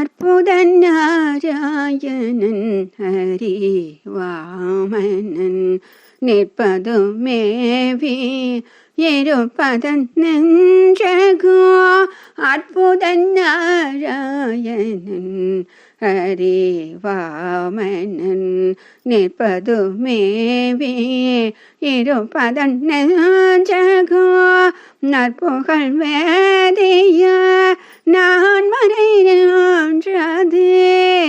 அற்புத நாராயணன் ஹரி வாமனன் நிற்பது மேவி இருப்பதன் நெஞ்சகோ. அற்புத நாராயணன் ஹரி வாமனன் நிற்பது மேவி இருப்பதன் நெஞ்சகோ. நற்புகழ் வேதிய நான் மறைந்ததே.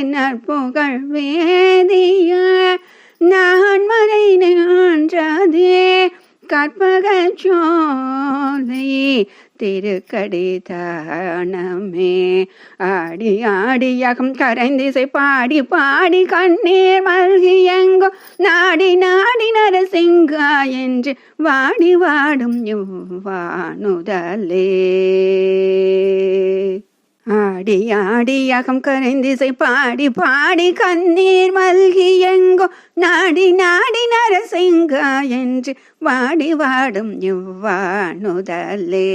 நற்புகழ் வேதிய நான் மறைந்ததே. கற்பக சோலை திருக்கடிதானமே. ஆடி ஆடியகம் கரைந்திசை பாடி பாடி கண்ணீர் மல்கி எங்கோ நாடி நாடி நரசிங்கா என்று வாடி வாடும் யுவானுதலே. ஆடி ஆடியகம் கரைந்திசை பாடி பாடி கண்ணீர் மல்கி எங்கோ நாடி நாடி நரசிங்கா என்று வாடி வாடும் யுவானுதலே.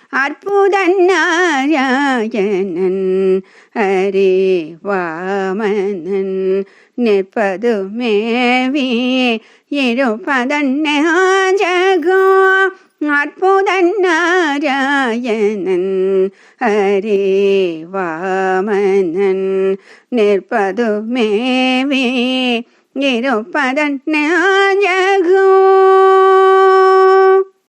அற்புத நாராயணன் ஹரி வாமனன் நிற்பது மேவி இருப்பதன் நெஞ்சகோ. அற்புத நாராயணன் ஹரி வாமனன் நிற்பது மேவி இருப்பதன் நெஞ்சகோ.